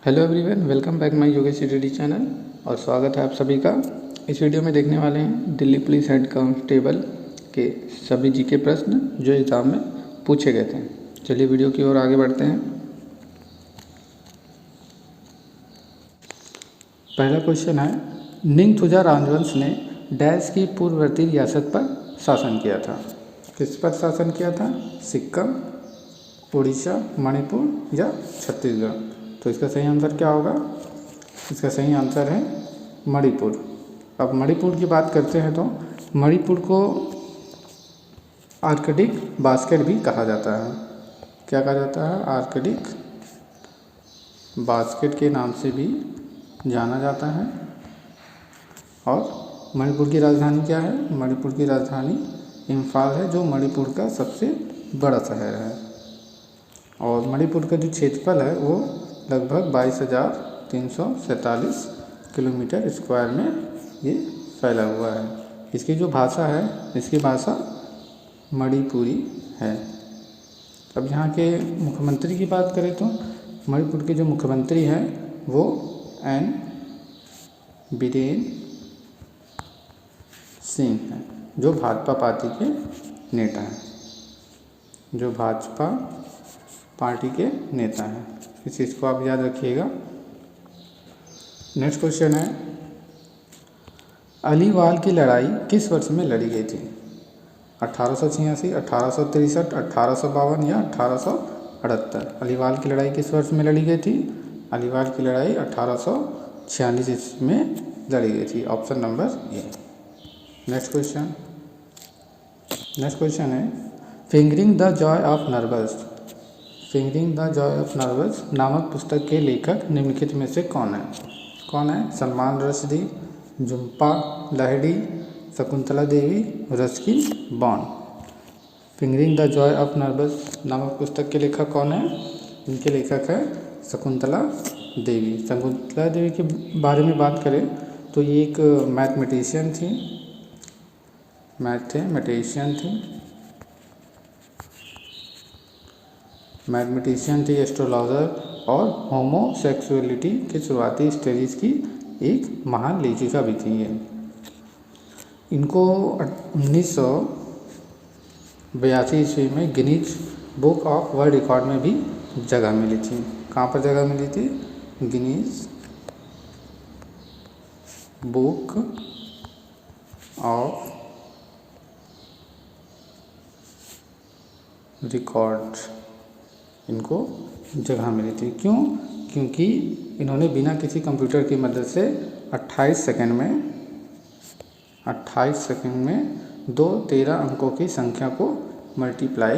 Hello everyone, welcome back my Yogesh study channel और स्वागत है आप सभी का। इस वीडियो में देखने वाले हैं दिल्ली पुलिस हेड कांस्टेबल के सभी जीके प्रश्न जो एग्ज़ाम में पूछे गए थे। चलिए वीडियो की ओर आगे बढ़ते हैं। पहला क्वेश्चन है, निंगथौजा राजवंश ने डैश की पूर्ववर्ती रियासत पर शासन किया था। किस पर शासन किया था? सिक्किम, उड़ीसा, मणिपुर या छत्तीसगढ़। तो इसका सही आंसर क्या होगा? इसका सही आंसर है मणिपुर। अब मणिपुर की बात करते हैं तो मणिपुर को आर्कटिक बास्केट भी कहा जाता है। क्या कहा जाता है? आर्कटिक बास्केट के नाम से भी जाना जाता है। और मणिपुर की राजधानी क्या है? मणिपुर की राजधानी इम्फाल है, जो मणिपुर का सबसे बड़ा शहर है। और मणिपुर का जो क्षेत्रफल है वो लगभग 22,347 किलोमीटर स्क्वायर में ये फैला हुआ है। इसकी जो भाषा है, इसकी भाषा मणिपुरी है। अब यहाँ के मुख्यमंत्री की बात करें तो मणिपुर के जो मुख्यमंत्री हैं वो एन बीरेन सिंह हैं, जो भाजपा पार्टी के नेता हैं, जो भाजपा पार्टी के नेता हैं। इस चीज़ को आप याद रखिएगा। नेक्स्ट क्वेश्चन है, अलीवाल की लड़ाई किस वर्ष में लड़ी गई थी? 1886, 1863, 1852 या 1878। अलीवाल की लड़ाई किस वर्ष में लड़ी गई थी? अलीवाल की लड़ाई 1846 में लड़ी गई थी। Option number A. Next question है, fingering the joy of nerves. Fingering the joy of nerves नामक पुस्तक के लेखक निम्नलिखित में से कौन है? Salman Rushdie, Jhumpa Lahiri, Shakuntala Devi, Ruskin Bond. Fingering the joy of nerves नामक पुस्तक के लेखक कौन है? इनके लेखक है शकुंतला देवी। शकुंतला देवी के बारे में बात करें तो ये एक मैथमेटिशियन थी, एस्ट्रोलॉजर और होमोसेक्सुअलिटी के शुरुआती स्टेजेस की एक महान लेखिका भी थी ये। इनको 1982 ईस्वी में Guinness book of world record में भी जगह मिली थी। कहाँ पर जगह मिली थी? गिनीज बुक ऑफ रिकॉर्ड इनको जगह मिली थी। क्यों? क्योंकि इन्होंने बिना किसी कंप्यूटर की मदद से 28 सेकंड में दो 13 अंकों की संख्या को मल्टीप्लाई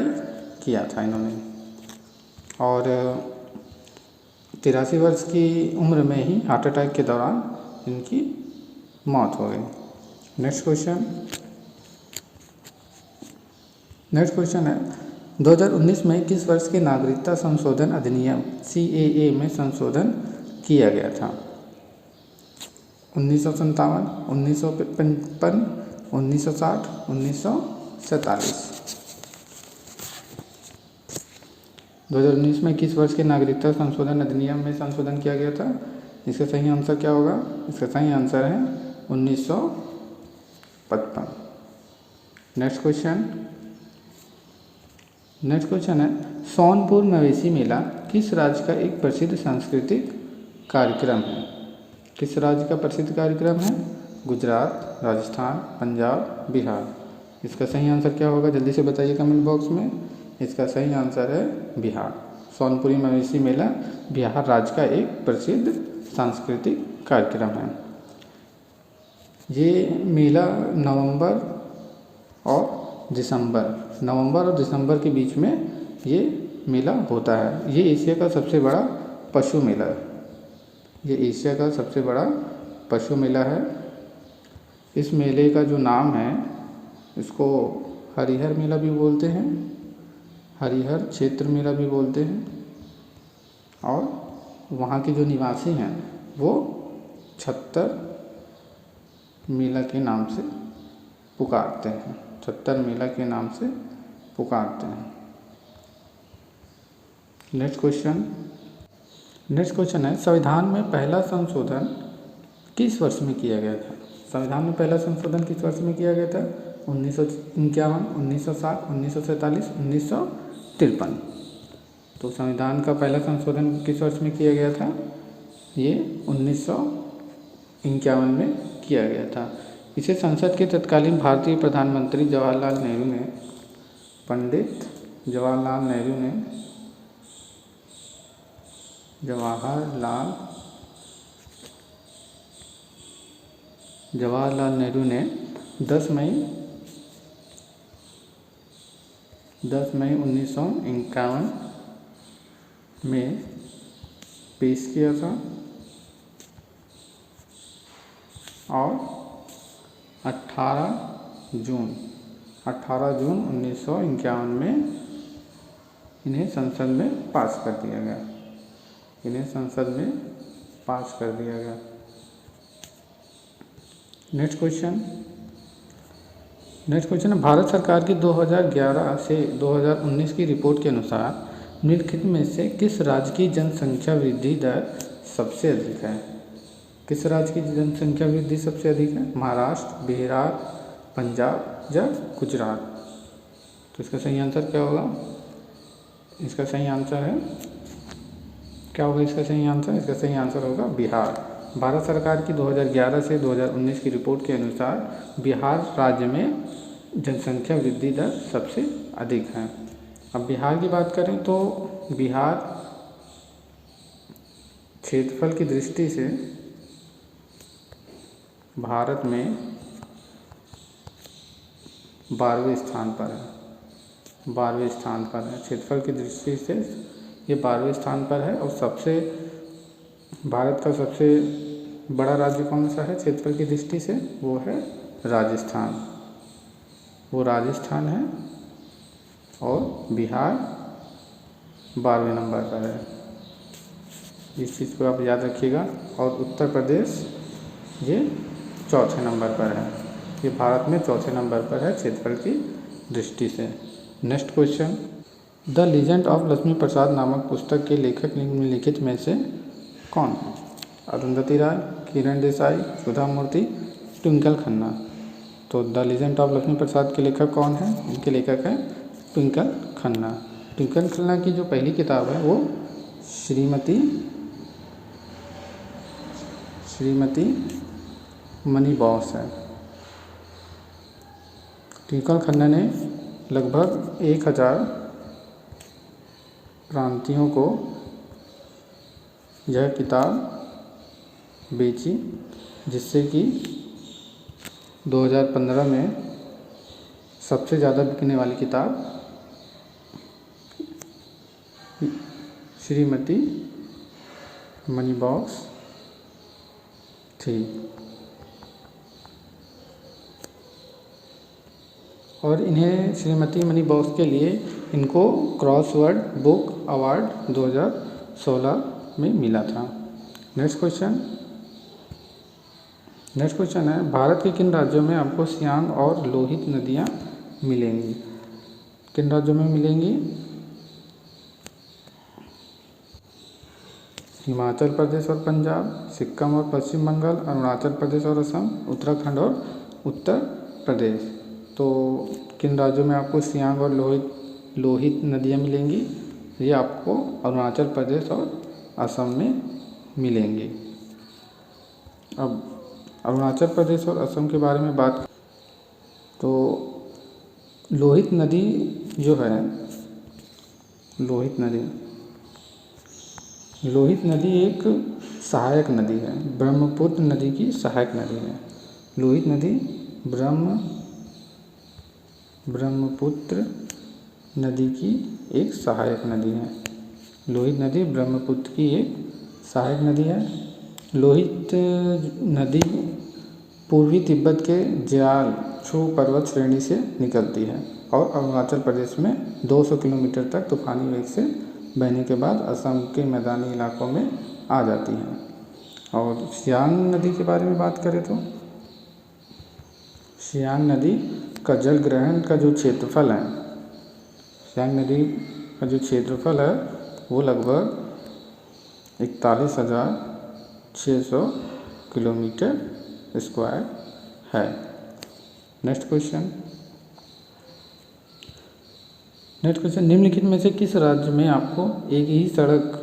किया था इन्होंने। और 83 वर्ष की उम्र में ही हार्ट अटैक के दौरान इनकी मौत हो गई। नेक्स्ट क्वेश्चन है, 2019 में किस वर्ष के नागरिकता संशोधन अधिनियम CAA में संशोधन किया गया था? 1957, 1955, 1960, 1947। 2019 में किस वर्ष के नागरिकता संशोधन अधिनियम में संशोधन किया गया था? इसका सही आंसर क्या होगा? इसका सही आंसर है 1955। नेक्स्ट क्वेश्चन है, सोनपुर मवेशी मेला किस राज्य का एक प्रसिद्ध सांस्कृतिक कार्यक्रम है? किस राज्य का प्रसिद्ध कार्यक्रम है? गुजरात, राजस्थान, पंजाब, बिहार। इसका सही आंसर क्या होगा? जल्दी से बताइए कमेंट बॉक्स में। इसका सही आंसर है बिहार। सोनपुरी मवेशी मेला बिहार राज्य का एक प्रसिद्ध सांस्कृतिक कार्यक्रम है। ये मेला नवंबर और दिसंबर के बीच में ये मेला होता है। ये एशिया का सबसे बड़ा पशु मेला है। इस मेले का जो नाम है, इसको हरिहर मेला भी बोलते हैं, हरिहर क्षेत्र मेला भी बोलते हैं। और वहाँ के जो निवासी हैं वो छत्तर मेला के नाम से पुकारते हैं। नेक्स्ट क्वेश्चन, नेक्स्ट क्वेश्चन है, संविधान में पहला संशोधन किस वर्ष में किया गया था? संविधान में पहला संशोधन किस वर्ष में किया गया था? 1951, 1960, 1947, 1953। तो संविधान का पहला संशोधन किस वर्ष में किया गया था? ये 1951 में किया गया था। इसे संसद के तत्कालीन भारतीय प्रधानमंत्री जवाहरलाल नेहरू ने, पंडित जवाहरलाल नेहरू ने 10 मई 1951 में पेश किया था और 18 जून 1951 में इन्हें संसद में पास कर दिया गया। नेक्स्ट क्वेश्चन है, भारत सरकार की 2011 से 2019 की रिपोर्ट के अनुसार निम्नलिखित में से किस राज्य की जनसंख्या वृद्धि दर सबसे अधिक है? किस राज्य की जनसंख्या वृद्धि सबसे अधिक है? महाराष्ट्र, बिहार, पंजाब या गुजरात? तो इसका सही आंसर क्या होगा? इसका सही आंसर होगा बिहार। भारत सरकार की 2011 से 2019 की रिपोर्ट के अनुसार बिहार राज्य में जनसंख्या वृद्धि दर सबसे अधिक है। अब बिहार की बात करें तो बिहार क्षेत्रफल की दृष्टि से भारत में 12वें स्थान पर है। क्षेत्रफल की दृष्टि से ये 12वें स्थान पर है। और भारत का सबसे बड़ा राज्य कौन सा है क्षेत्रफल की दृष्टि से? वो है राजस्थान है और बिहार 12वें नंबर पर है। इस चीज़ को आप याद रखिएगा। और उत्तर प्रदेश ये चौथे नंबर पर है। ये भारत में चौथे नंबर पर है क्षेत्रफल की दृष्टि से। Next question, the legend of Lakshmi Prasad नामक पुस्तक के लेखक निम्नलिखित में से कौन है? अरुंधति राय, किरण देसाई, सुधा मूर्ति, ट्विंकल खन्ना। तो the legend of Lakshmi Prasad के लेखक कौन है? इनके लेखक हैं ट्विंकल खन्ना। ट्विंकल खन्ना की जो पहली किताब है वो श्रीमती मनी बॉस है। ट्विंकल खन्ना ने लगभग 1000 प्रांतियों को यह किताब बेची, जिससे कि 2015 में सबसे ज़्यादा बिकने वाली किताब श्रीमती मनी बॉक्स थी। और इन्हें श्रीमती मनी बॉक्स के लिए इनको क्रॉसवर्ड बुक अवार्ड 2016 में मिला था। नेक्स्ट क्वेश्चन है, भारत के किन राज्यों में आपको सियांग और लोहित नदियाँ मिलेंगी? किन राज्यों में मिलेंगी? हिमाचल प्रदेश और पंजाब, सिक्किम और पश्चिम बंगाल, अरुणाचल प्रदेश और असम, उत्तराखंड और उत्तर प्रदेश। तो किन राज्यों में आपको सियांग और लोहित नदियाँ मिलेंगी? ये आपको अरुणाचल प्रदेश और असम में मिलेंगी। अब अरुणाचल प्रदेश और असम के बारे में बात तो लोहित नदी जो है, लोहित नदी एक सहायक नदी है, ब्रह्मपुत्र नदी की सहायक नदी है। लोहित नदी ब्रह्मपुत्र नदी की एक सहायक नदी है। लोहित नदी ब्रह्मपुत्र की एक सहायक नदी है। लोहित नदी पूर्वी तिब्बत के जियालछू पर्वत श्रेणी से निकलती है और अरुणाचल प्रदेश में 200 किलोमीटर तक तूफानी वेग से बहने के बाद असम के मैदानी इलाकों में आ जाती है। और सियांग नदी के बारे में बात करें तो सियांग नदी का जल ग्रहण का जो क्षेत्रफल है, सियांग नदी का जो क्षेत्रफल है वो लगभग 41,600 किलोमीटर स्क्वायर है। नेक्स्ट क्वेश्चन, निम्नलिखित में से किस राज्य में आपको एक ही सड़क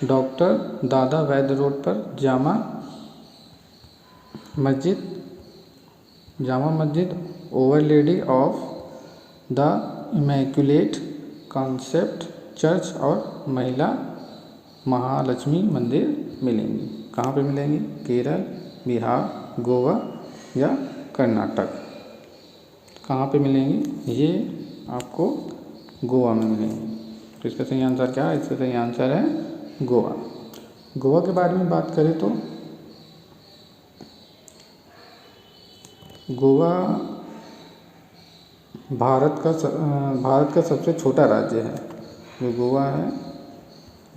डॉक्टर दादा वैद्य रोड पर Jama Masjid over lady of the immaculate concept church और महिला महालक्ष्मी मंदिर मिलेंगी? कहाँ पे मिलेंगी? केरल, बिहार, गोवा या कर्नाटक? कहाँ पे मिलेंगी? ये आपको गोवा में मिलेंगी। तो इसका सही आंसर क्या है? इसका सही आंसर है गोवा। गोवा के बारे में बात करें तो गोवा भारत का सबसे छोटा राज्य है। जो गोवा है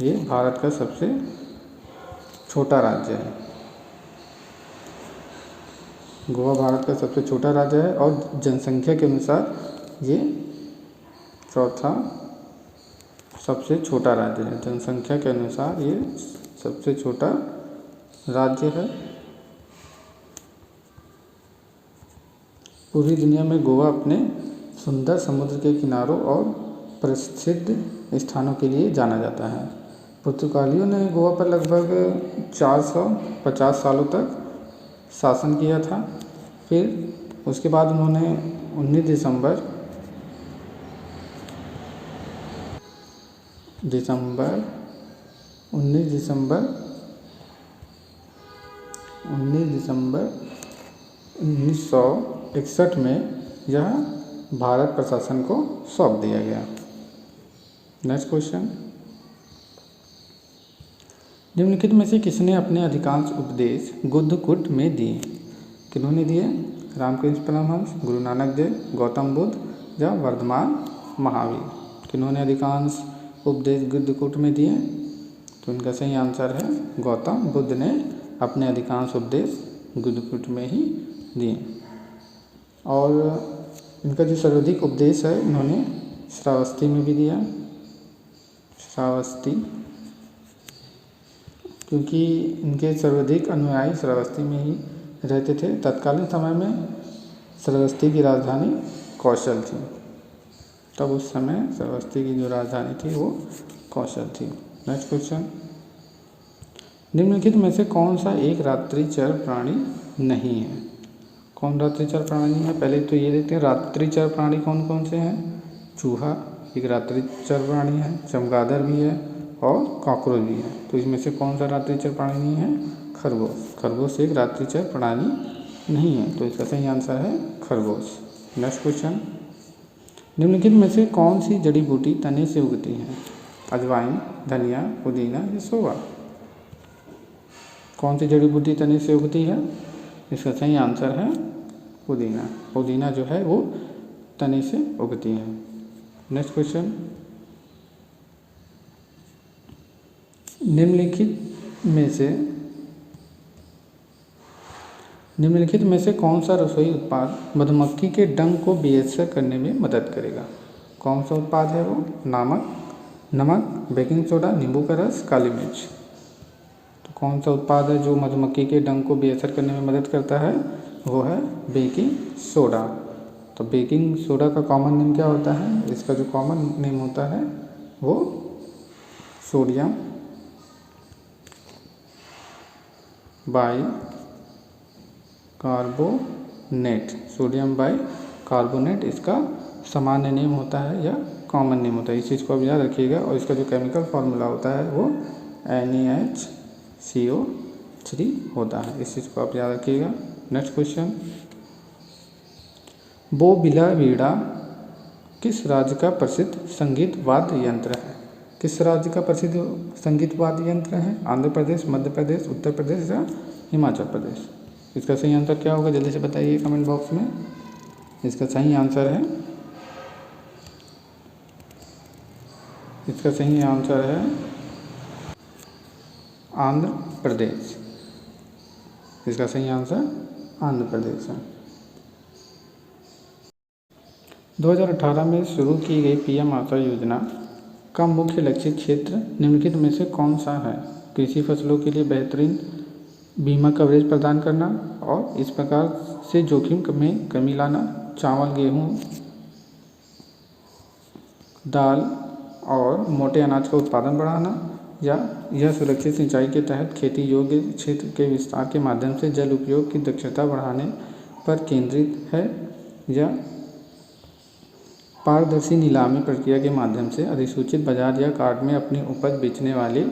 ये भारत का सबसे छोटा राज्य है। गोवा भारत का सबसे छोटा राज्य है और जनसंख्या के अनुसार ये चौथा सबसे छोटा राज्य है। जनसंख्या के अनुसार ये सबसे छोटा राज्य है। पूरी दुनिया में गोवा अपने सुंदर समुद्र के किनारों और प्रसिद्ध स्थानों के लिए जाना जाता है। पुर्तगालियों ने गोवा पर लगभग 450 सालों तक शासन किया था। फिर उसके बाद उन्होंने 19 दिसंबर 1961 में यह भारत प्रशासन को सौंप दिया गया। नेक्स्ट क्वेश्चन, निम्नलिखित में से किसने अपने अधिकांश उपदेश गुद्धकुट में दिए? किन्होंने दिए? रामकृष्ण परमहंस, गुरु नानक देव, गौतम बुद्ध या वर्धमान महावीर? किन्होंने अधिकांश उपदेश गुद्धकुट में दिए? तो इनका सही आंसर है गौतम बुद्ध ने अपने अधिकांश उपदेश गुद्धकुट में ही दिए। और इनका जो सर्वाधिक उपदेश है इन्होंने श्रावस्ती में भी दिया। श्रावस्ती, क्योंकि इनके सर्वाधिक अनुयायी श्रावस्ती में ही रहते थे। तत्कालीन समय में श्रावस्ती की राजधानी कौशल थी। तब उस समय श्रावस्ती की जो राजधानी थी वो कौशल थी। नेक्स्ट क्वेश्चन, निम्नलिखित में से कौन सा एक रात्रिचर प्राणी नहीं है? कौन रात्रिचर प्राणी है? पहले तो ये देखते हैं रात्रिचर प्राणी कौन कौन से हैं। चूहा एक रात्रिचर प्राणी है, चमगादड़ भी है और कॉकरोच भी है। तो इसमें से कौन सा रात्रिचर प्राणी नहीं है? खरगोश। खरगोश एक रात्रिचर प्राणी नहीं है। तो इसका सही आंसर है खरगोश। नेक्स्ट क्वेश्चन, निम्नलिखित में से कौन सी जड़ी बूटी तने से उगती है? अजवाइन, धनिया, पुदीना या सोवा? कौन सी जड़ी बूटी तने से उगती है? इसका सही आंसर है पुदीना। पुदीना जो है वो तने से उगती है। नेक्स्ट क्वेश्चन, निम्नलिखित में से कौन सा रसोई उत्पाद मधुमक्खी के डंक को बेअसर करने में मदद करेगा? कौन सा उत्पाद है वो? नमक, बेकिंग सोडा, नींबू का रस, काली मिर्च? तो कौन सा उत्पाद है जो मधुमक्खी के डंक को बेअसर करने में मदद करता है? वो है बेकिंग सोडा। तो बेकिंग सोडा का कॉमन नेम क्या होता है? इसका जो कॉमन नेम होता है वो सोडियम बाइकार्बोनेट इसका सामान्य नेम होता है या कॉमन नेम होता है। इस चीज़ को आप याद रखिएगा। और इसका जो केमिकल फार्मूला होता है वो NaHCO3 होता है। इस चीज़ को आप याद रखिएगा। नेक्स्ट क्वेश्चन, बोबिला वीणा किस राज्य का प्रसिद्ध संगीत वाद्य यंत्र है? किस राज्य का प्रसिद्ध संगीत वाद्य यंत्र है? आंध्र प्रदेश, मध्य प्रदेश, उत्तर प्रदेश या हिमाचल प्रदेश? इसका सही आंसर क्या होगा? जल्दी से बताइए कमेंट बॉक्स में। इसका सही आंसर है आंध्र प्रदेश। इसका सही आंसर आंध्र प्रदेश है। 2018 में शुरू की गई PM आशा योजना का मुख्य लक्षित क्षेत्र निम्नलिखित में से कौन सा है? कृषि फसलों के लिए बेहतरीन बीमा कवरेज प्रदान करना और इस प्रकार से जोखिम में कमी लाना, चावल, गेहूँ, दाल और मोटे अनाज का उत्पादन बढ़ाना, या यह सुरक्षित सिंचाई के तहत खेती योग्य क्षेत्र के विस्तार के माध्यम से जल उपयोग की दक्षता बढ़ाने पर केंद्रित है, या पारदर्शी नीलामी प्रक्रिया के माध्यम से अधिसूचित बाजार या कार्ड में अपनी उपज बेचने वाले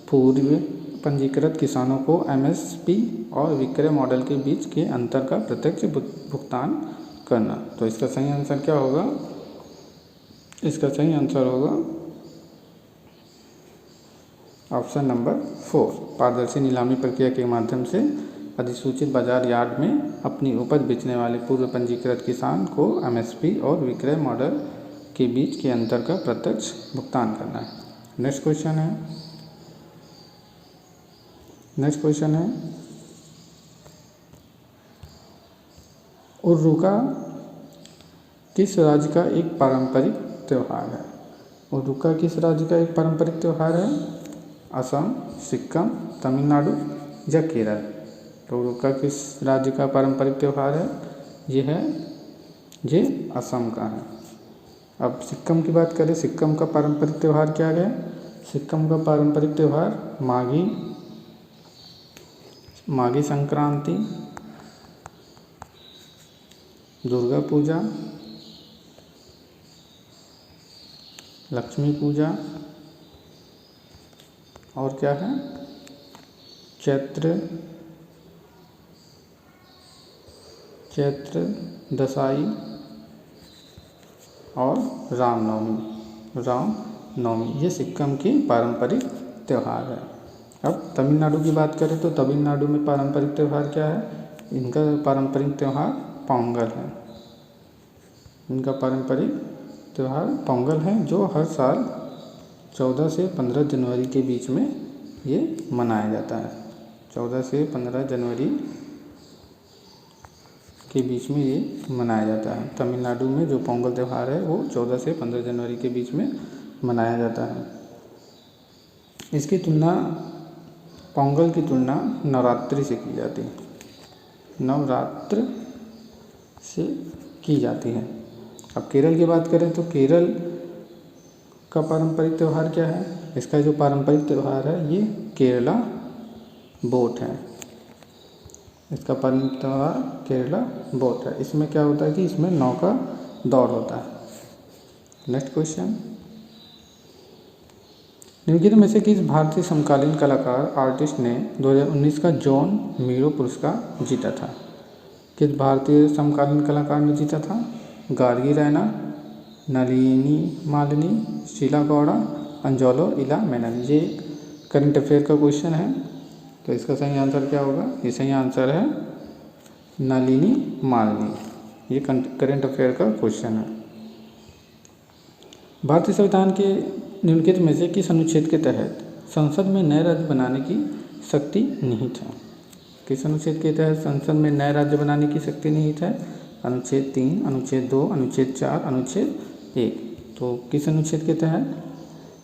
पूर्व पंजीकृत किसानों को एमएसपी और विक्रय मॉडल के बीच के अंतर का प्रत्यक्ष भुगतान करना। तो इसका सही आंसर क्या होगा? इसका सही आंसर होगा ऑप्शन नंबर 4, पारदर्शी नीलामी प्रक्रिया के माध्यम से अधिसूचित बाजार यार्ड में अपनी उपज बेचने वाले पूर्व पंजीकृत किसान को एमएसपी और विक्रय मॉडल के बीच के अंतर का प्रत्यक्ष भुगतान करना है। नेक्स्ट क्वेश्चन है उर्रुका किस राज्य का एक पारंपरिक त्यौहार है? उर्रुका किस राज्य का एक पारंपरिक त्यौहार है? असम, सिक्किम, तमिलनाडु या केरल? तो उर्रुका किस राज्य का पारंपरिक त्यौहार है? ये असम का है। अब सिक्किम की बात करें, सिक्किम का पारंपरिक त्यौहार क्या है? सिक्किम का पारंपरिक त्यौहार माघी संक्रांति, दुर्गा पूजा, लक्ष्मी पूजा और क्या है? चैत्र दसाई और रामनवमी। ये सिक्किम की पारंपरिक त्यौहार है। अब तमिलनाडु की बात करें तो तमिलनाडु में पारंपरिक त्यौहार क्या है? इनका पारंपरिक त्यौहार पोंगल है। इनका पारंपरिक त्यौहार पोंगल है, जो हर साल 14 से 15 जनवरी के बीच में ये मनाया जाता है। 14 से 15 जनवरी के बीच में ये मनाया जाता है। तमिलनाडु में जो पोंगल त्यौहार है वो 14 से 15 जनवरी के बीच में मनाया जाता है। इसकी तुलना, पोंगल की तुलना नवरात्रि से की जाती है। नवरात्र से की जाती है। अब केरल की बात करें तो केरल का पारंपरिक त्यौहार क्या है? इसका जो पारंपरिक त्यौहार है ये केरला बोट है। इसका पारंपरिक त्यौहार केरला बोट है। इसमें क्या होता है कि इसमें नौका दौड़ होता है। नेक्स्ट क्वेश्चन, निम्नलिखित में से किस भारतीय समकालीन कलाकार आर्टिस्ट ने 2019 का जॉन मीरो पुरस्कार जीता था? किस भारतीय समकालीन कलाकार ने जीता था? गार्गी रैना, नलिनी मालिनी, शीला गौड़ा, अंजोलो इला मेनन। ये करंट अफेयर का क्वेश्चन है, तो इसका सही आंसर क्या होगा? ये सही आंसर है नलिनी मालिनी। ये करंट अफेयर का क्वेश्चन है। भारतीय संविधान के निम्नलिखित में से किस अनुच्छेद के तहत संसद में नए राज्य बनाने की शक्ति निहित है? किस अनुच्छेद के तहत संसद में नए राज्य बनाने की शक्ति निहित है? अनुच्छेद 3, अनुच्छेद 2, अनुच्छेद 4, अनुच्छेद 1। तो किस अनुच्छेद के तहत?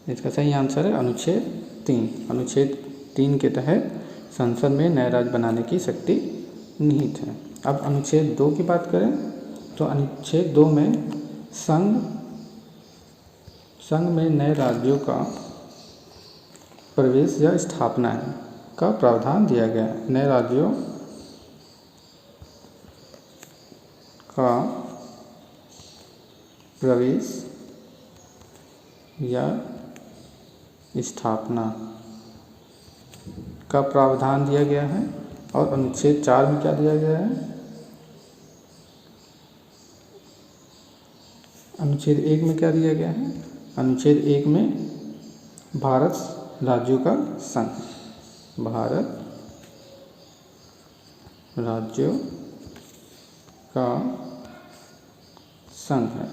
इसका सही आंसर है अनुच्छेद 3। अनुच्छेद 3 के तहत संसद में नए राज्य बनाने की शक्ति निहित है। अब अनुच्छेद 2 की बात करें तो अनुच्छेद 2 में संघ में नए राज्यों का प्रवेश या स्थापना का प्रावधान दिया गया है। नए राज्यों का प्रवेश या स्थापना का प्रावधान दिया गया है। और अनुच्छेद 4 में क्या दिया गया है? अनुच्छेद 1 में क्या दिया गया है? अनुच्छेद 1 में भारत राज्यों का संघ, भारत राज्यों का संघ है।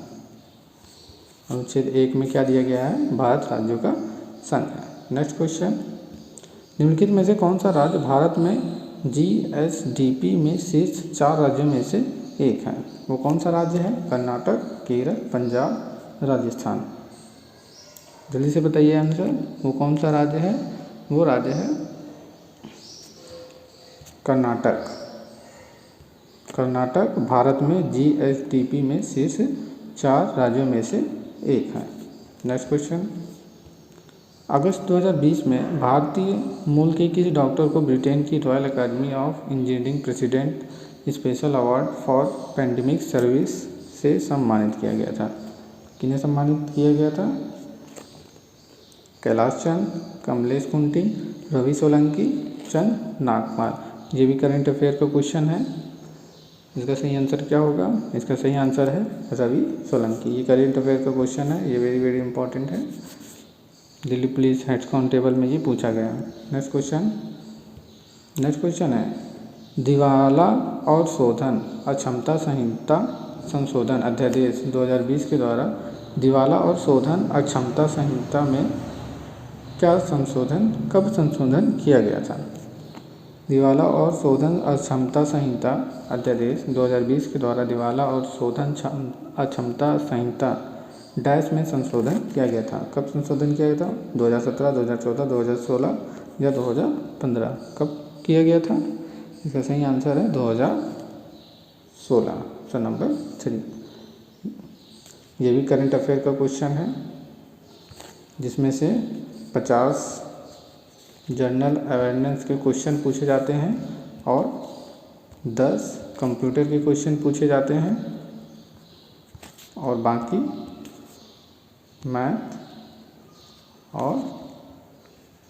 अनुच्छेद 1 में क्या दिया गया है? भारत राज्यों का संघ है। नेक्स्ट क्वेश्चन, निम्नलिखित में से कौन सा राज्य भारत में जीएसडीपी में शीर्ष 4 राज्यों में से एक है? वो कौन सा राज्य है? कर्नाटक, केरल, पंजाब, राजस्थान। जल्दी से बताइए आंसर। वो कौन सा राज्य है? वो राज्य है कर्नाटक। कर्नाटक भारत में GSDP में शीर्ष 4 राज्यों में से एक है। नेक्स्ट क्वेश्चन, अगस्त 2020 में भारतीय मूल के किस डॉक्टर को ब्रिटेन की royal academy of engineering president special award for pandemic service से सम्मानित किया गया था? किन्हें सम्मानित किया गया था? कैलाश चंद, कमलेश कुंटी, रवि सोलंकी, चंद नागपाल। ये भी करंट अफेयर का क्वेश्चन है। इसका सही आंसर क्या होगा? इसका सही आंसर है रवि सोलंकी। ये करंट अफेयर का क्वेश्चन है, ये वेरी वेरी इंपॉर्टेंट है। दिल्ली पुलिस हेड कांस्टेबल में ये पूछा गया। नेक्स्ट क्वेश्चन है, दिवाला और शोधन अक्षमता संहिता संशोधन अध्यादेश 2020 के द्वारा दिवाला और शोधन अक्षमता संहिता में क्या संशोधन, कब संशोधन किया गया था? दिवाला और शोधन अक्षमता संहिता अध्यादेश 2020 के द्वारा दिवाला और शोधन अक्षमता संहिता डैश में संशोधन किया गया था। कब संशोधन किया गया था? 2017, 2014, 2016 या 2015? कब किया गया था? इसका सही आंसर है 2016, ऑप्शन नंबर 3। ये भी करंट अफेयर का क्वेश्चन है, जिसमें से 50 जनरल अवेयरनेस के क्वेश्चन पूछे जाते हैं और 10 कंप्यूटर के क्वेश्चन पूछे जाते हैं और बाकी मैथ और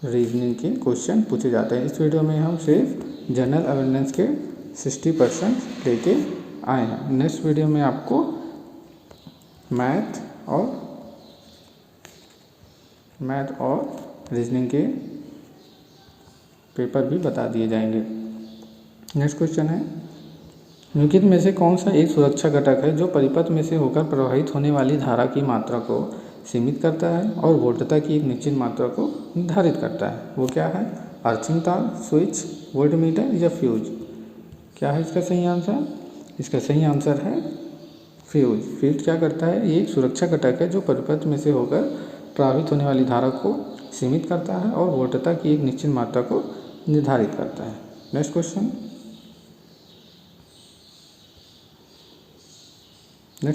रीजनिंग के क्वेश्चन पूछे जाते हैं। इस वीडियो में हम सिर्फ जनरल अवेयरनेस के 60% लेके आए हैं। नेक्स्ट वीडियो में आपको मैथ और रीजनिंग के पेपर भी बता दिए जाएंगे। नेक्स्ट क्वेश्चन है, निम्नलिखित में से कौन सा एक सुरक्षा घटक है जो परिपथ में से होकर प्रवाहित होने वाली धारा की मात्रा को सीमित करता है और वोल्टता की एक निश्चित मात्रा को निर्धारित करता है? वो क्या है? अर्थिंग तार, स्विच, वोल्टमीटर या फ्यूज? क्या है इसका सही आंसर? इसका सही आंसर है फ्यूज। फ्यूज क्या करता है? ये एक सुरक्षा घटक है जो परिपथ में से होकर प्रवाहित होने वाली धारा को सीमित करता है और वोल्टता की एक निश्चित मात्रा को निर्धारित करता है। नेक्स्ट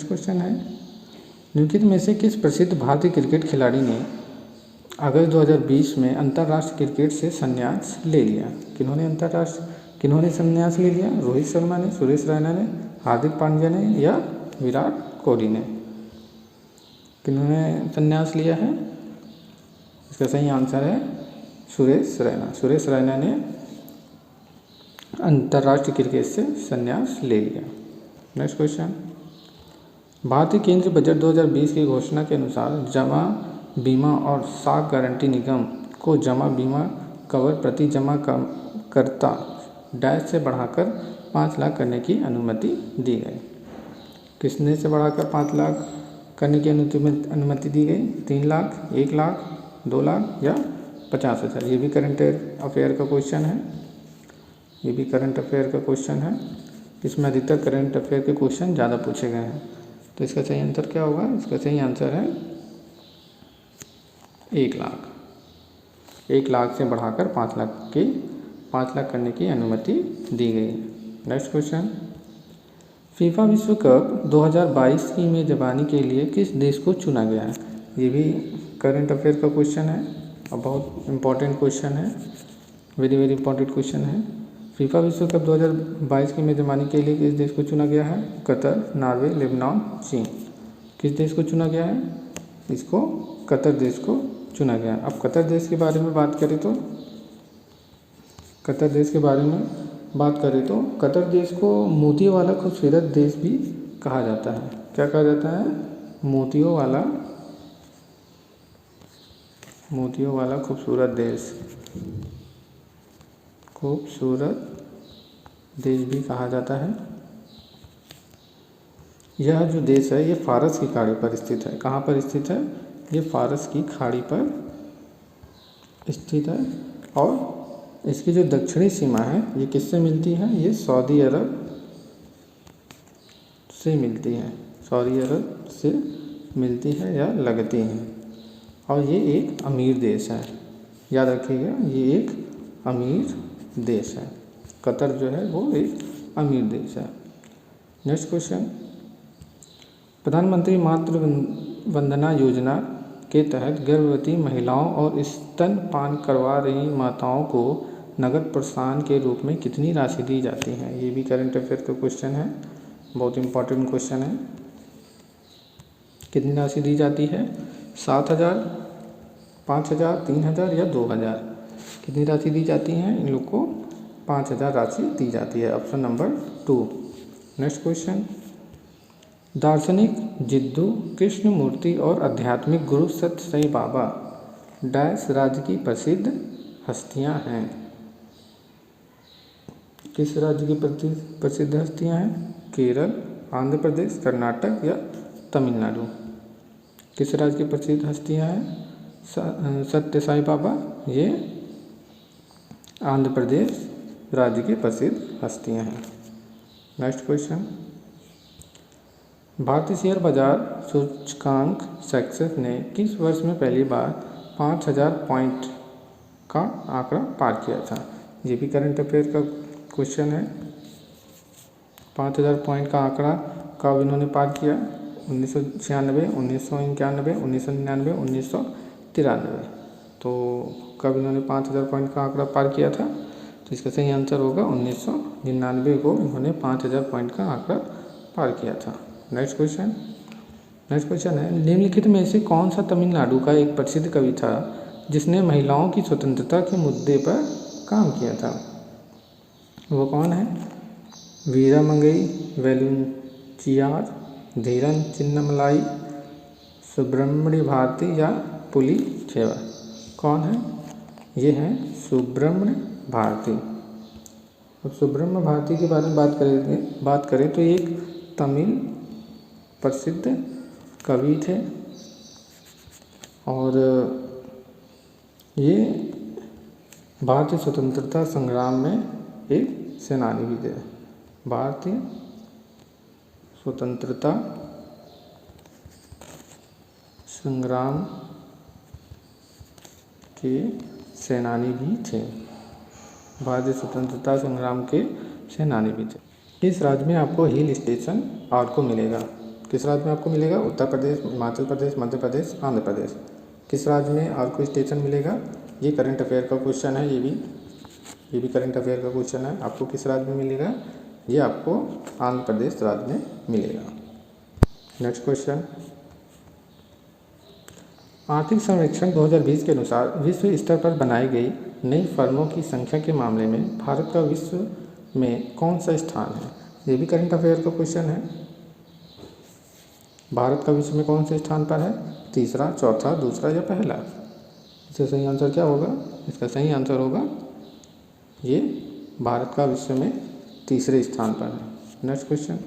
क्वेश्चन है, निम्नलिखित में से किस प्रसिद्ध भारतीय क्रिकेट खिलाड़ी ने अगस्त 2020 में अंतर्राष्ट्रीय क्रिकेट से संन्यास ले लिया? किन्होंने संन्यास ले लिया? रोहित शर्मा ने, सुरेश रैना ने, हार्दिक पांड्या ने या विराट कोहली ने? किन्होंने संन्यास लिया है? इसका सही आंसर है सुरेश रैना। सुरेश रैना ने अंतर्राष्ट्रीय क्रिकेट से संन्यास ले लिया। नेक्स्ट क्वेश्चन, भारतीय केंद्रीय बजट 2020 की घोषणा के अनुसार जमा बीमा और साख गारंटी निगम को जमा बीमा कवर प्रति जमा करता डैश से बढ़ाकर 5 लाख करने की अनुमति दी गई। किसने से बढ़ाकर 5 लाख करने की अनुमति दी गई? 3 लाख, 1 लाख, 2 लाख या 50,000? ये भी करंट अफेयर का क्वेश्चन है। इसमें अधिकतर करंट अफेयर के क्वेश्चन ज़्यादा पूछे गए हैं। तो इसका सही आंसर क्या होगा? इसका सही आंसर है 1 लाख। 1 लाख से बढ़ाकर 5 लाख करने की अनुमति दी गई। नेक्स्ट क्वेश्चन, फीफा विश्व कप 2022 की मेजबानी के लिए किस देश को चुना गया है? ये भी करंट अफेयर का क्वेश्चन है और बहुत इंपॉर्टेंट क्वेश्चन है, वेरी वेरी इंपॉर्टेंट क्वेश्चन है। फीफा विश्व कप 2022 की मेजबानी के लिए किस देश को चुना गया है? कतर, नॉर्वे, लेबनान, चीन। किस देश को चुना गया है? इसको कतर देश को चुना गया है। अब कतर देश के बारे में बात करें तो कतर देश को मोतियों वाला खूबसूरत देश भी कहा जाता है। क्या कहा जाता है? मोतियों वाला खूबसूरत देश भी कहा जाता है। यह जो देश है ये फारस की खाड़ी पर स्थित है। कहाँ पर स्थित है? ये फारस की खाड़ी पर स्थित है और इसकी जो दक्षिणी सीमा है ये किससे मिलती है? ये सऊदी अरब से मिलती है या लगती है और ये एक अमीर देश है। याद रखिएगा ये एक अमीर देश है। कतर जो है वो एक अमीर देश है। नेक्स्ट क्वेश्चन, प्रधानमंत्री मातृ वंदना योजना के तहत गर्भवती महिलाओं और स्तनपान करवा रही माताओं को नगद प्रोत्साहन के रूप में कितनी राशि दी जाती है? ये भी करंट अफेयर का क्वेश्चन है, बहुत इंपॉर्टेंट क्वेश्चन है। कितनी राशि दी जाती है? 7,000, 5,000, 3,000 या 2,000? कितनी राशि दी जाती है? इन लोग को 5,000 राशि दी जाती है। Option number 2। नेक्स्ट क्वेश्चन, दार्शनिक जिद्दू कृष्णमूर्ति और आध्यात्मिक गुरु सत्य साई बाबा डैश राज्य की प्रसिद्ध हस्तियां हैं? किस राज्य की प्रसिद्ध हस्तियां हैं? केरल, आंध्र प्रदेश, कर्नाटक या तमिलनाडु? किस राज्य की प्रसिद्ध हस्तियां हैं? सत्य साई बाबा, ये आंध्र प्रदेश राज्य की प्रसिद्ध हस्तियां हैं। नेक्स्ट क्वेश्चन, भारतीय शेयर बाजार सूचकांक सेंसेक्स ने किस वर्ष में पहली बार 5,000 पॉइंट का आंकड़ा पार किया था? ये भी करंट अफेयर का क्वेश्चन है। 5,000 पॉइंट का आंकड़ा कब इन्होंने पार किया? 1996, 1991, 1999, 1993। तो कब इन्होंने 5,000 पॉइंट का आंकड़ा पार किया था? तो इसका सही आंसर होगा 1999 को इन्होंने 5,000 पॉइंट का आंकड़ा पार किया था। नेक्स्ट क्वेश्चन है, निम्नलिखित में से कौन सा तमिलनाडु का एक प्रसिद्ध कवि था जिसने महिलाओं की स्वतंत्रता के मुद्दे पर काम किया था? वो कौन है? वीरामंगई वेलुंचियार, धीरन चिन्नमलाई, सुब्रमण्य भारती या पुलिचेवर? कौन है? ये हैं सुब्रमण्य भारती। अब सुब्रमण्य भारती के बारे में बात करें तो एक तमिल प्रसिद्ध कवि थे और ये भारतीय स्वतंत्रता संग्राम में एक सेनानी भी थे। भारतीय स्वतंत्रता संग्राम के सेनानी भी थे। भारतीय स्वतंत्रता संग्राम के सेनानी भी थे। किस राज्य में आपको हिल स्टेशन आर्को मिलेगा? किस राज्य में आपको मिलेगा? उत्तर प्रदेश, हिमाचल प्रदेश, मध्य प्रदेश, आंध्र प्रदेश? किस राज्य में आर्को स्टेशन मिलेगा? ये करंट अफेयर का क्वेश्चन है। ये भी करंट अफेयर का क्वेश्चन है। आपको किस राज्य में मिलेगा? ये आपको आंध्र प्रदेश राज्य में मिलेगा। नेक्स्ट क्वेश्चन, आर्थिक सर्वेक्षण 2020 के अनुसार विश्व स्तर पर बनाई गई नई फर्मों की संख्या के मामले में भारत का विश्व में कौन सा स्थान है? ये भी करंट अफेयर का क्वेश्चन है। भारत का विश्व में कौन से स्थान पर है? तीसरा, चौथा, दूसरा या पहला? इसका सही आंसर क्या होगा? इसका सही आंसर होगा ये भारत का विश्व में तीसरे स्थान पर है। नेक्स्ट क्वेश्चन,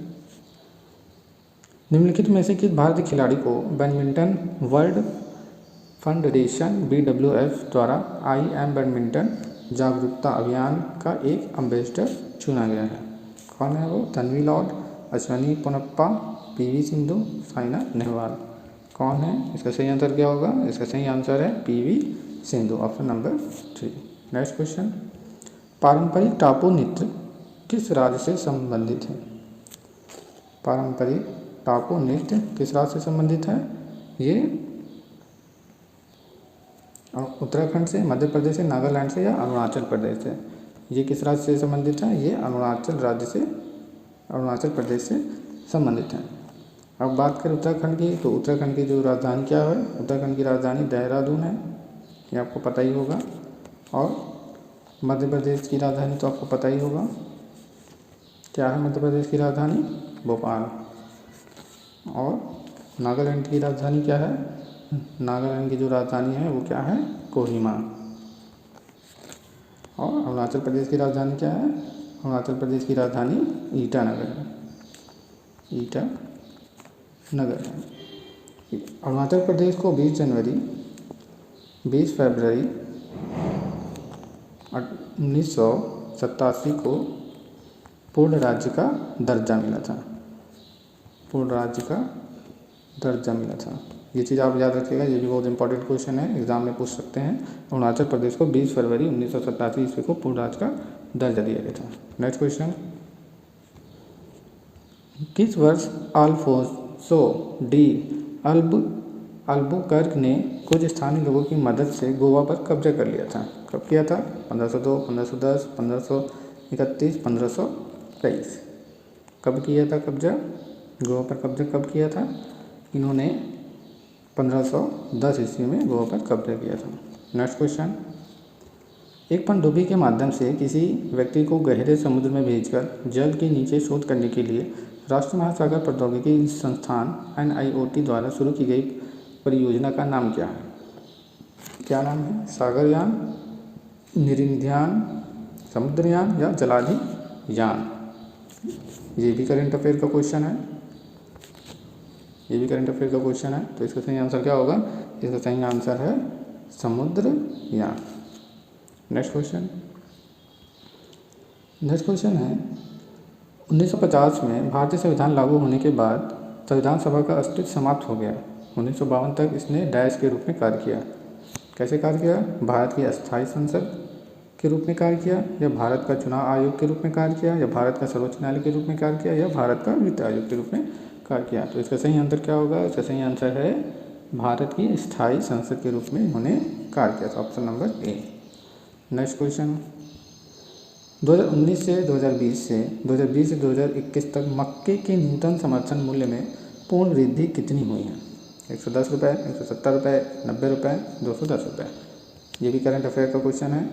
निम्नलिखित में से किस भारतीय खिलाड़ी को बैडमिंटन वर्ल्ड फेडरेशन BWF द्वारा IM बैडमिंटन जागरूकता अभियान का एक एम्बेसडर चुना गया है? कौन है वो? Tanvi Lord, Ashwini Ponnappa, PV Sindhu, Saina Nehwal? कौन है? इसका सही आंसर क्या होगा? इसका सही आंसर है PV Sindhu, option number 3। Next question, पारंपरिक टापू नृत्य किस राज्य से संबंधित है? पारंपरिक टापू नृत्य किस राज्य से संबंधित है? ये उत्तराखंड से, मध्य प्रदेश से, नागालैंड से या अरुणाचल प्रदेश से? ये किस राज्य से संबंधित है? ये अरुणाचल प्रदेश से संबंधित है। अब बात करें उत्तराखंड की, तो उत्तराखंड की जो राजधानी क्या है? उत्तराखंड की राजधानी देहरादून है, ये आपको पता ही होगा। और मध्य प्रदेश की राजधानी तो आपको पता ही होगा, क्या है मध्य प्रदेश की राजधानी? भोपाल। और नागालैंड की राजधानी क्या है? नागालैंड की जो राजधानी है वो क्या है? कोहिमा। और अरुणाचल प्रदेश की राजधानी क्या है? अरुणाचल प्रदेश की राजधानी ईटानगर है। ईटानगर है। अरुणाचल प्रदेश को 20 फरवरी 1987 को पूर्ण राज्य का दर्जा मिला था। पूर्ण राज्य का दर्जा मिला था। ये चीज़ आप याद रखिएगा, ये भी बहुत इंपॉर्टेंट क्वेश्चन है, एग्जाम में पूछ सकते हैं। अरुणाचल प्रदेश को 20 फरवरी 1987 ईस्वी को पूर्ण राज्य का दर्जा दिया गया था। नेक्स्ट क्वेश्चन, किस वर्ष अल्फोंसो डी अल्बुकर्क ने कुछ स्थानीय लोगों की मदद से गोवा पर कब्जा कर लिया था? कब किया था? 1502, 1510, 1531, 1523। कब किया था कब्जा? गोवा पर कब्जा कब किया था? इन्होंने 1510 ईस्वी में गोवा पर कब्जा किया था। नेक्स्ट क्वेश्चन, एक पनडुब्बी के माध्यम से किसी व्यक्ति को गहरे समुद्र में भेजकर जल के नीचे शोध करने के लिए राष्ट्रीय महासागर प्रौद्योगिकी संस्थान NIOT द्वारा शुरू की गई परियोजना का नाम क्या है? क्या नाम है? सागरयान, निरिंध्यान, समुद्रयान या जलाधियान? ये भी करंट अफेयर का क्वेश्चन है, ये भी करंट अफेयर का क्वेश्चन है। तो इसका सही आंसर क्या होगा? इसका सही आंसर है Samudrayaan. Next question, next question है 1950 में भारतीय संविधान लागू होने के बाद संविधान सभा का अस्तित्व समाप्त हो गया। 1952 तक इसने डैश के रूप में कार्य किया। कैसे कार्य किया? भारत की अस्थायी संसद के रूप में कार्य किया, या भारत का चुनाव आयोग के रूप में कार्य किया, या भारत का सर्वोच्च न्यायालय के रूप में कार्य किया, या भारत का वित्त आयोग के रूप में कार्य किया? तो इसका सही आंसर क्या होगा? इसका सही आंसर है भारत की स्थायी संसद के रूप में इन्होंने कार्य किया था, option number A. Next question, 2019 से 2020 से 2021 तक मक्के के न्यूनतम समर्थन मूल्य में पूर्ण वृद्धि कितनी हुई है? 110 रुपये, 170 रुपये, 90 रुपये, 210 रुपये। ये भी करंट अफेयर का क्वेश्चन है,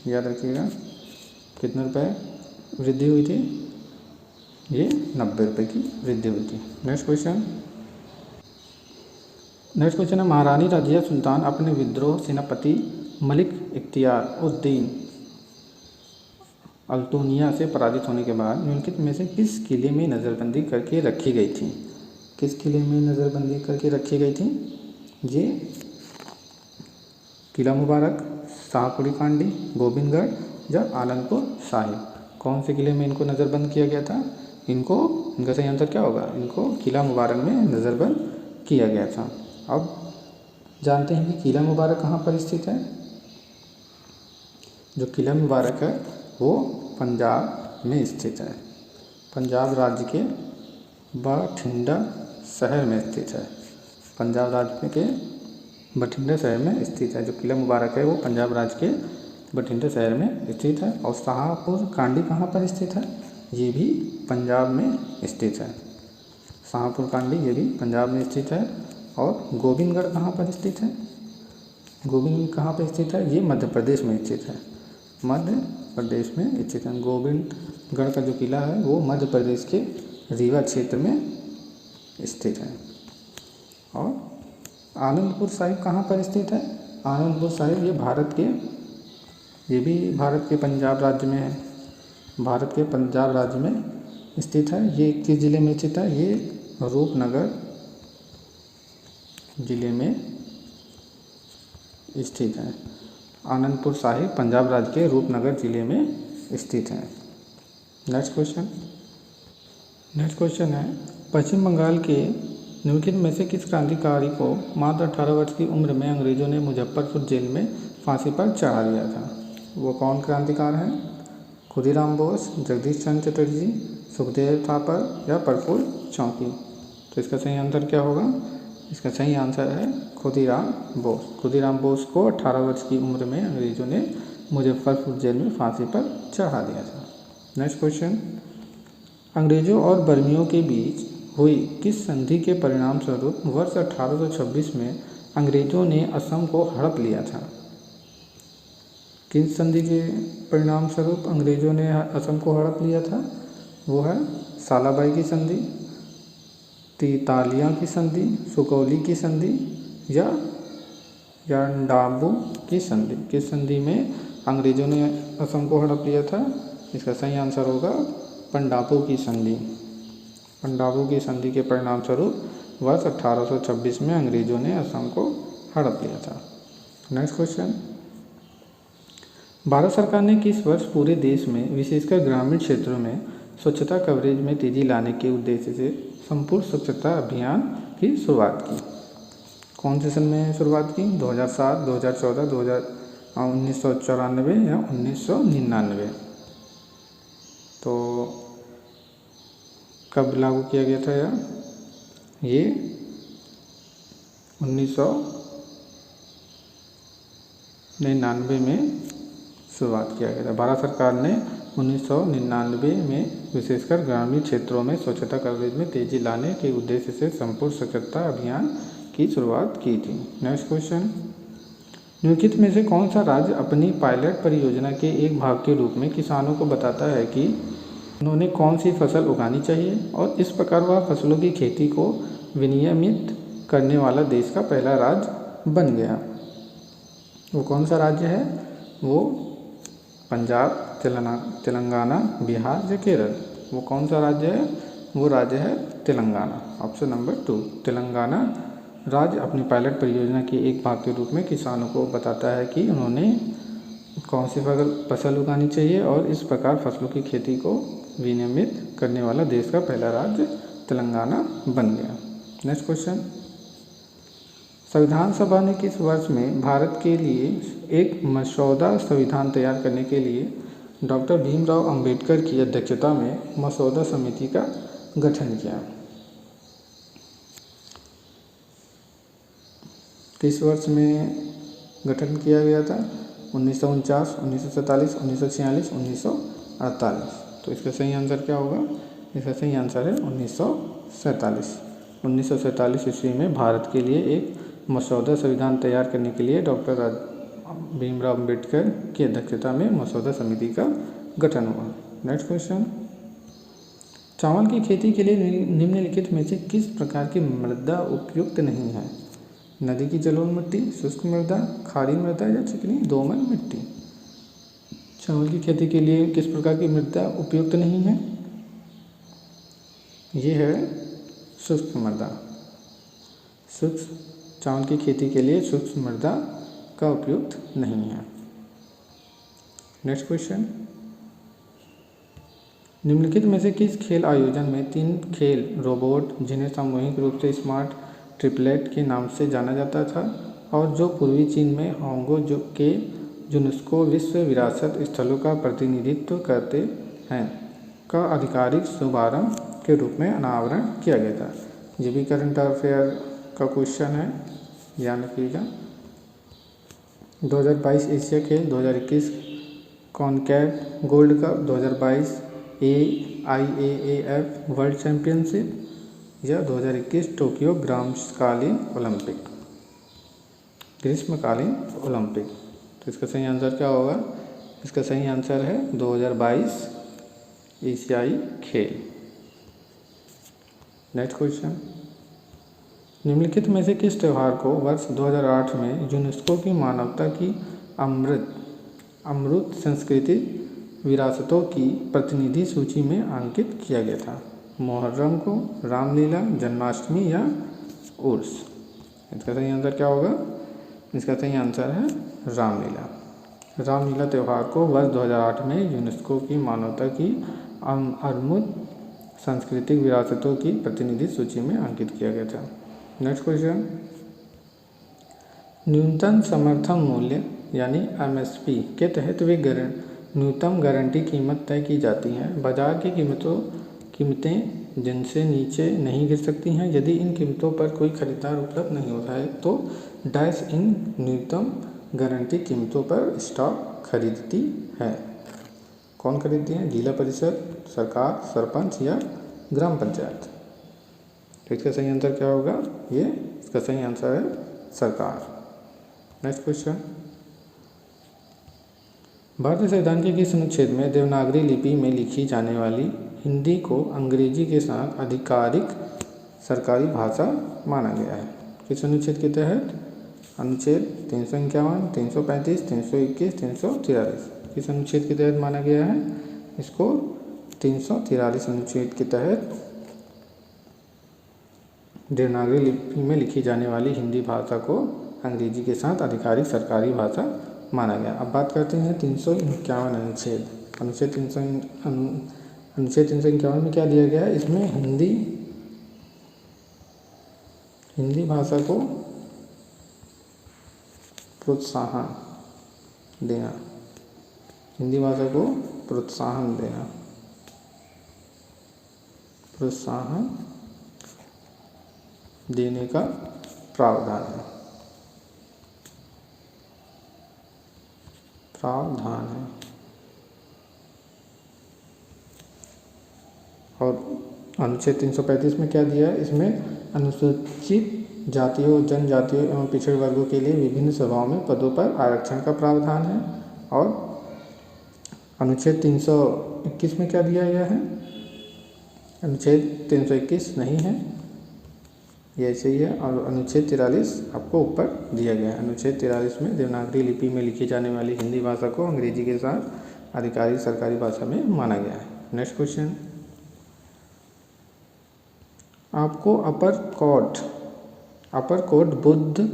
याद रखिएगा। कितने रुपये वृद्धि हुई थी? ये 90 रुपये की वृद्धि हुई थी। नेक्स्ट क्वेश्चन, नेक्स्ट क्वेश्चन है महारानी रज़िया सुल्तान अपने विद्रोह सेनापति मलिक इख्तियार उद्दीन अल्तुनिया से पराजित होने के बाद निम्नलिखित में से किस किले में नज़रबंदी करके रखी गई थी? किस किले में नज़रबंदी करके रखी गई थी? ये किला मुबारक, शाहपुरी कांडी, गोविंदगढ़ या आनंदपुर साहिब? कौन से किले में इनको नज़रबंद किया गया था? इनका सही आंसर क्या होगा? इनको किला मुबारक में नज़रबंद किया गया था। अब जानते हैं कि किला मुबारक कहाँ पर स्थित है। जो किला मुबारक है वो पंजाब में स्थित है। पंजाब राज्य के बठिंडा शहर में स्थित है। पंजाब राज्य के बठिंडा शहर में स्थित है। जो किला मुबारक है वो पंजाब राज्य के बठिंडा शहर में स्थित है। और शाहपुर कांडी कहाँ पर स्थित है? ये भी पंजाब में स्थित है। शाहपुर कांडी ये भी पंजाब में स्थित है। और गोविंदगढ़ कहाँ पर स्थित है? गोविंद कहाँ पर स्थित है? ये मध्य प्रदेश में स्थित है। मध्य प्रदेश में स्थित है। गोविंदगढ़ का जो किला है वो मध्य प्रदेश के रीवा क्षेत्र में स्थित है। और आनंदपुर साहिब कहाँ पर स्थित है? आनंदपुर साहिब ये भी भारत के पंजाब राज्य में है। भारत के पंजाब राज्य में स्थित है। ये किस ज़िले में स्थित है? ये रूपनगर ज़िले में स्थित है। आनंदपुर साहिब पंजाब राज्य के रूपनगर ज़िले में स्थित है। नेक्स्ट क्वेश्चन है पश्चिम बंगाल के निम्नलिखित में से किस क्रांतिकारी को मात्र 18 वर्ष की उम्र में अंग्रेजों ने मुजफ्फरपुर जेल में फांसी पर चढ़ा दिया था? वो कौन क्रांतिकार हैं? खुदीराम बोस, जगदीश चंद्र चटर्जी, सुखदेव थापर या प्रफुल्ल चौकी? तो इसका सही आंसर क्या होगा? इसका सही आंसर है खुदीराम बोस। खुदीराम बोस को 18 वर्ष की उम्र में अंग्रेजों ने मुजफ्फरपुर जेल में फांसी पर चढ़ा दिया था। नेक्स्ट क्वेश्चन, अंग्रेजों और बर्मियों के बीच हुई किस संधि के परिणाम स्वरूप वर्ष 1826 में अंग्रेजों ने असम को हड़प लिया था? किस संधि के परिणाम स्वरूप अंग्रेजों ने असम को हड़प लिया था? वो है सालाबाई की संधि, तीतालिया की संधि, सुकौली की संधि या यांडाबू की संधि? किस संधि में अंग्रेजों ने असम को हड़प लिया था? इसका सही आंसर होगा पंडाबू की संधि। पंडाबू की संधि के परिणाम स्वरूप वर्ष 1826 में अंग्रेजों ने असम को हड़प लिया था। नेक्स्ट क्वेश्चन, भारत सरकार ने किस वर्ष पूरे देश में विशेषकर ग्रामीण क्षेत्रों में स्वच्छता कवरेज में तेजी लाने के उद्देश्य से संपूर्ण स्वच्छता अभियान की शुरुआत की? कौन से सन में शुरुआत की? 2007, 2014, 1994 या 1999? तो कब लागू किया गया था यह? ये 1999 में शुरुआत किया गया था। भारत सरकार ने 1999 में विशेषकर ग्रामीण क्षेत्रों में स्वच्छता कवरेज में तेजी लाने के उद्देश्य से संपूर्ण स्वच्छता अभियान की शुरुआत की थी। नेक्स्ट क्वेश्चन, निम्नलिखित में से कौन सा राज्य अपनी पायलट परियोजना के एक भाग के रूप में किसानों को बताता है कि उन्होंने कौन सी फसल उगानी चाहिए और इस प्रकार वह फसलों की खेती को विनियमित करने वाला देश का पहला राज्य बन गया? वो कौन सा राज्य है? वो पंजाब, तेलंगाना, बिहार या केरल? वो कौन सा राज्य है? वो राज्य है तेलंगाना। ऑप्शन नंबर 2, तेलंगाना राज्य अपनी पायलट परियोजना के एक भाग के रूप में किसानों को बताता है कि उन्होंने कौन सी फसल उगानी चाहिए और इस प्रकार फसलों की खेती को विनियमित करने वाला देश का पहला राज्य तेलंगाना बन गया। नेक्स्ट क्वेश्चन, संविधान सभा ने किस वर्ष में भारत के लिए एक मसौदा संविधान तैयार करने के लिए डॉक्टर भीमराव अंबेडकर की अध्यक्षता में मसौदा समिति का गठन किया? किस वर्ष में गठन किया गया था? 1949, 1947, 1946, 1948? तो इसका सही आंसर क्या होगा? इसका सही आंसर है 1947। 1947 ईस्वी में भारत के लिए एक मसौदा संविधान तैयार करने के लिए डॉक्टर भीमराव अंबेडकर की अध्यक्षता में मसौदा समिति का गठन हुआ। नेक्स्ट क्वेश्चन, चावल की खेती के लिए निम्नलिखित में से किस प्रकार की मृदा उपयुक्त नहीं है? नदी की जलोढ़ मिट्टी, शुष्क मृदा, खारी मृदा या चिकनी दोमट मिट्टी? चावल की खेती के लिए किस प्रकार की मृदा उपयुक्त नहीं है? ये है शुष्क मृदा। चावल की खेती के लिए शुष्क मृदा का उपयुक्त नहीं है। नेक्स्ट क्वेश्चन, निम्नलिखित में से किस खेल आयोजन में 3 खेल रोबोट जिन्हें सामूहिक रूप से स्मार्ट ट्रिपलेट के नाम से जाना जाता था और जो पूर्वी चीन में होंगो के यूनेस्को विश्व विरासत स्थलों का प्रतिनिधित्व करते हैं का आधिकारिक शुभारंभ के रूप में अनावरण किया गया था? ये भी करंट अफेयर का क्वेश्चन है, ध्यान रखिएगा। 2022 एशिया खेल, 2021 CONCACAF gold cup, 2022 AIAAF world championship या 2021 टोक्यो ग्रीष्मकालीन ओलंपिक? तो इसका सही आंसर क्या होगा? इसका सही आंसर है 2022 एशियाई खेल। नेक्स्ट क्वेश्चन, निम्नलिखित में से किस त्यौहार को वर्ष 2008 में यूनेस्को की मानवता की अमूर्त सांस्कृतिक विरासतों की प्रतिनिधि सूची में अंकित किया गया था? मुहर्रम को, रामलीला, जन्माष्टमी या उर्स? इसका सही आंसर क्या होगा? इसका सही आंसर है रामलीला। रामलीला त्यौहार को वर्ष 2008 में यूनेस्को की मानवता की अमूर्त सांस्कृतिक विरासतों की प्रतिनिधि सूची में अंकित किया गया था। नेक्स्ट क्वेश्चन, न्यूनतम समर्थन मूल्य यानी MSP के तहत वे न्यूनतम गारंटी कीमत तय की जाती हैं। बाजार की कीमतें जिनसे नीचे नहीं गिर सकती हैं। यदि इन कीमतों पर कोई खरीदार उपलब्ध नहीं होता है तो डैश इन न्यूनतम गारंटी कीमतों पर स्टॉक खरीदती है। कौन खरीदती है? जिला परिषद, सरकार, सरपंच या ग्राम पंचायत? तो इसका सही आंसर क्या होगा? इसका सही आंसर है सरकार। नेक्स्ट क्वेश्चन, भारतीय संविधान के किस अनुच्छेद में देवनागरी लिपि में लिखी जाने वाली हिंदी को अंग्रेजी के साथ आधिकारिक सरकारी भाषा माना गया है? किस अनुच्छेद के तहत? अनुच्छेद 351, 335, 321, 343? किस अनुच्छेद के तहत माना गया है इसको? 343 अनुच्छेद के तहत देवनागरी लिपि में लिखी जाने वाली हिंदी भाषा को अंग्रेजी के साथ आधिकारिक सरकारी भाषा माना गया। अब बात करते हैं 351 अनुच्छेद। अनुच्छेद 351 में क्या दिया गया है? इसमें हिंदी भाषा को प्रोत्साहन देना, हिंदी भाषा को प्रोत्साहन देना, प्रोत्साहन देने का प्रावधान है, प्रावधान है। और अनुच्छेद 335 में क्या दिया है, इसमें अनुसूचित जातियों, जनजातियों एवं पिछड़े वर्गों के लिए विभिन्न सभाओं में पदों पर आरक्षण का प्रावधान है। और अनुच्छेद 321 में क्या दिया गया है, अनुच्छेद 321 नहीं है, ये ऐसे ही है। और अनुच्छेद 43 आपको ऊपर दिया गया है। अनुच्छेद 43 में देवनागरी लिपि में लिखी जाने वाली हिंदी भाषा को अंग्रेजी के साथ आधिकारिक सरकारी भाषा में माना गया है। नेक्स्ट क्वेश्चन, आपको अपर कोट बुद्ध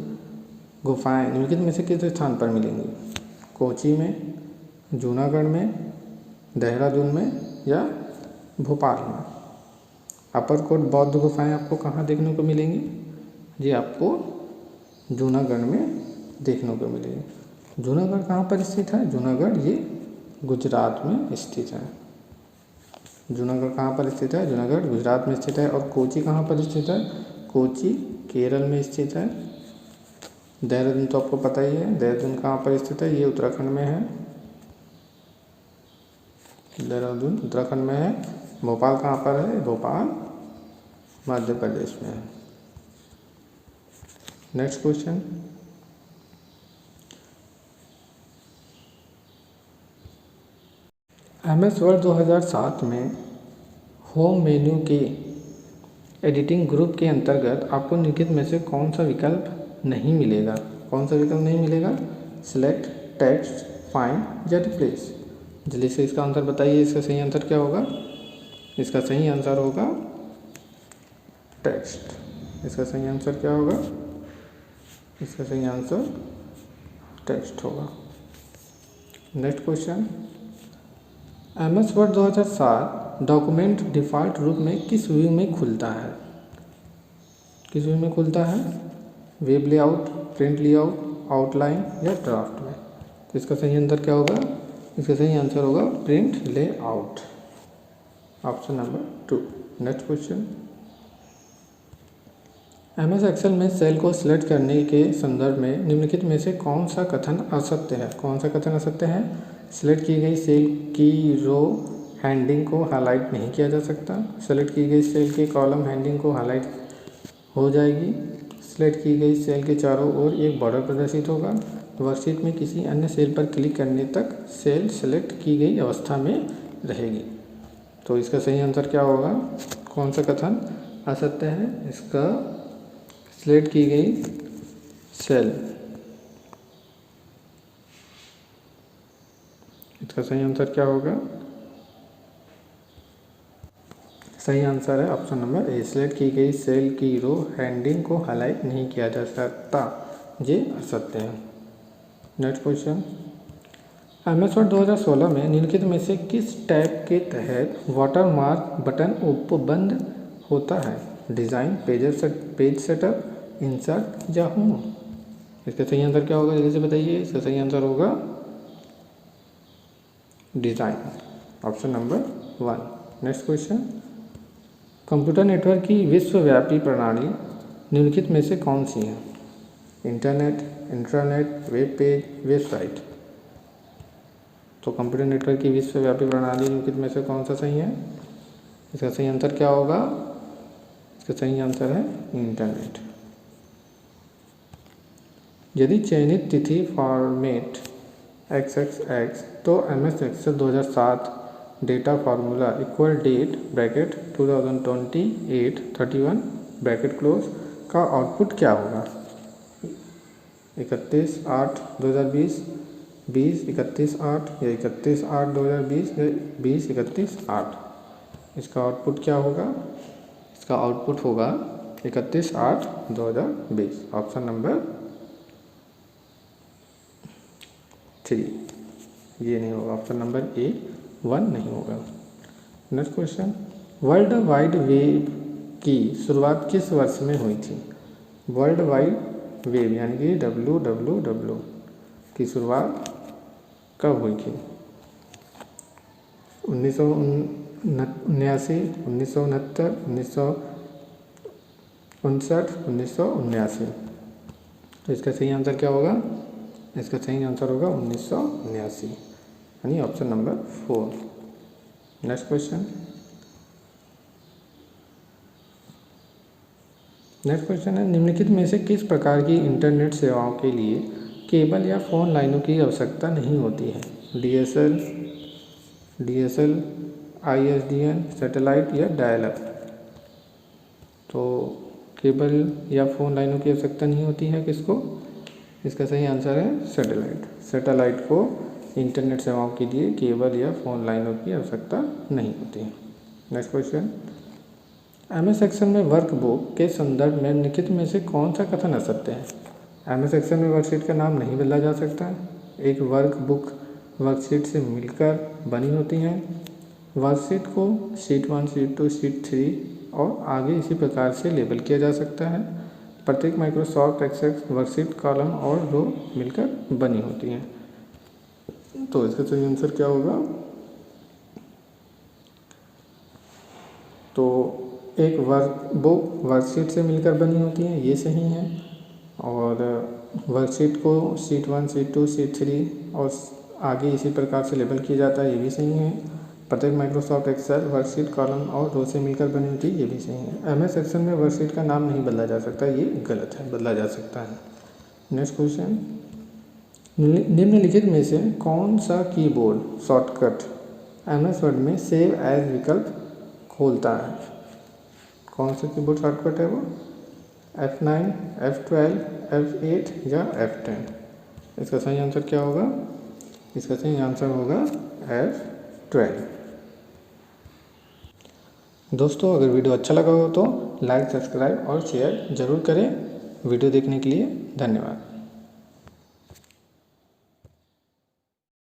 गुफाएं निम्नलिखित में से किस स्थान पर मिलेंगी? कोची में, जूनागढ़ में, देहरादून में या भोपाल में? अपर कोट बौद्ध गुफाएं आपको कहाँ देखने को मिलेंगी? ये आपको जूनागढ़ में देखने को मिलेगी। जूनागढ़ कहाँ पर स्थित है? जूनागढ़ ये गुजरात में स्थित है। जूनागढ़ कहाँ पर स्थित है? जूनागढ़ गुजरात में स्थित है। और कोची कहाँ पर स्थित है? कोची केरल में स्थित है। देहरादून तो आपको पता ही है, देहरादून कहाँ पर स्थित है? ये उत्तराखंड में है, देहरादून उत्तराखंड में है। भोपाल कहाँ पर है? भोपाल मध्य प्रदेश में है। नेक्स्ट क्वेश्चन, MS वर्ड 2007 में होम मेन्यू के एडिटिंग ग्रुप के अंतर्गत आपको निम्नलिखित में से कौन सा विकल्प नहीं मिलेगा? कौन सा विकल्प नहीं मिलेगा? सिलेक्ट, टेक्स्ट, फाइंड या रिप्लेस। जल्दी से इसका आंसर बताइए, इसका सही आंसर क्या होगा? इसका सही आंसर होगा टेक्स्ट। इसका सही आंसर क्या होगा? इसका सही आंसर टेक्स्ट होगा। Next question, MS word 2007 document default रूप में किस व्यू में खुलता है? किस व्यू में खुलता है? Web layout, print layout, outline या ड्राफ्ट में? तो इसका सही आंसर क्या होगा? इसका सही आंसर होगा print layout, option number 2। Next question, MS Excel में सेल को सिलेक्ट करने के संदर्भ में निम्नलिखित में से कौन सा कथन असत्य है? कौन सा कथन असत्य है? सिलेक्ट की गई सेल की रो हैंडिंग को हाईलाइट नहीं किया जा सकता। सेलेक्ट की गई सेल के कॉलम हैंडिंग को हाईलाइट हो जाएगी। सिलेक्ट की गई सेल के चारों ओर एक बॉर्डर प्रदर्शित होगा। वर्कशीट में किसी अन्य सेल पर क्लिक करने तक सेल सेलेक्ट की गई अवस्था में रहेगी। तो इसका सही आंसर क्या होगा? कौन सा कथन असत्य है? इसका सिलेक्ट की गई सेल, इसका सही आंसर क्या होगा? सही आंसर है ऑप्शन नंबर ए, सिलेक्ट की गई सेल की रो हैंडिंग को हाईलाइट नहीं किया जा सकता। ये असत्य है। नेक्स्ट क्वेश्चन, MS वर्ड 2016 में निम्नलिखित में से किस टैब के तहत वाटरमार्क बटन उपबंध होता है? डिज़ाइन, पेज सेटअप, इंसर्ट या होम? इसका सही आंसर क्या होगा? जल्दी से बताइए। इसका सही आंसर होगा design, option number 1। Next question, computer network की विश्वव्यापी प्रणाली निम्नलिखित में से कौन सी है? Internet, intranet, web page, website. तो कंप्यूटर नेटवर्क की विश्वव्यापी प्रणाली निम्नलिखित में से कौन सा सही है? इसका सही आंसर क्या होगा? इसका सही आंसर है इंटरनेट। यदि चयनित तिथि फॉर्मेट XXX तो MS Excel 2007 data formula equal date bracket 2028-31 bracket close का आउटपुट क्या होगा? 31/8/2020, 20/31/8 या 31/8/2020 या 20/31/8? इसका आउटपुट क्या होगा? इसका आउटपुट होगा 31/8/2020, ऑप्शन नंबर 3। ये नहीं होगा, ऑप्शन नंबर ए 1 नहीं होगा। Next question, world wide web की शुरुआत किस वर्ष में हुई थी? वर्ल्ड वाइड वेब यानी कि WWW की शुरुआत कब हुई थी? 1979, 1969, 1959, 1979। तो इसका सही आंसर क्या होगा? इसका सही आंसर होगा 1979, यानी option number 4। Next question. Next question है, निम्नलिखित में से किस प्रकार की इंटरनेट सेवाओं के लिए केबल या फ़ोन लाइनों की आवश्यकता नहीं होती है? DSL, ISDN, सैटेलाइट या डायल अप? तो केबल या फ़ोन लाइनों की आवश्यकता नहीं होती है किसको? इसका सही आंसर है सैटेलाइट। सैटेलाइट को इंटरनेट सेवाओं के लिए केबल या फ़ोन लाइनों की आवश्यकता नहीं होती है। Next question. MS सेक्शन में वर्कबुक के संदर्भ में निम्नलिखित में से कौन सा कथन असत्य है? MS सेक्शन में वर्कशीट का नाम नहीं बदला जा सकता है। एक वर्कबुक वर्कशीट से मिलकर बनी होती है। वर्कशीट को शीट 1, शीट 2, शीट 3 और आगे इसी प्रकार से लेबल किया जा सकता है। प्रत्येक माइक्रोसॉफ्ट एक्सेल वर्कशीट कॉलम और रो मिलकर बनी होती है। तो इसका सही आंसर क्या होगा? तो एक वर्कबुक वर्कशीट से मिलकर बनी होती है, ये सही है। और वर्कशीट को शीट 1, शीट 2, शीट 3 और आगे इसी प्रकार से लेबल किया जाता है, ये भी सही है। प्रत्येक माइक्रोसॉफ्ट एक्सेल वर्कशीट कॉलम और रो से मिलकर बनी होती है, ये भी सही है। MS सेक्शन में वर्कशीट का नाम नहीं बदला जा सकता, ये गलत है, बदला जा सकता है। Next question. निम्नलिखित में से कौन सा कीबोर्ड शॉर्टकट MS वर्ड में सेव एज विकल्प खोलता है? कौन सा कीबोर्ड शॉर्टकट है वो? F9, F12, F8 या F10? इसका सही आंसर क्या होगा? इसका सही आंसर होगा F12। दोस्तों, अगर वीडियो अच्छा लगा हो तो लाइक, सब्सक्राइब और शेयर ज़रूर करें। वीडियो देखने के लिए धन्यवाद।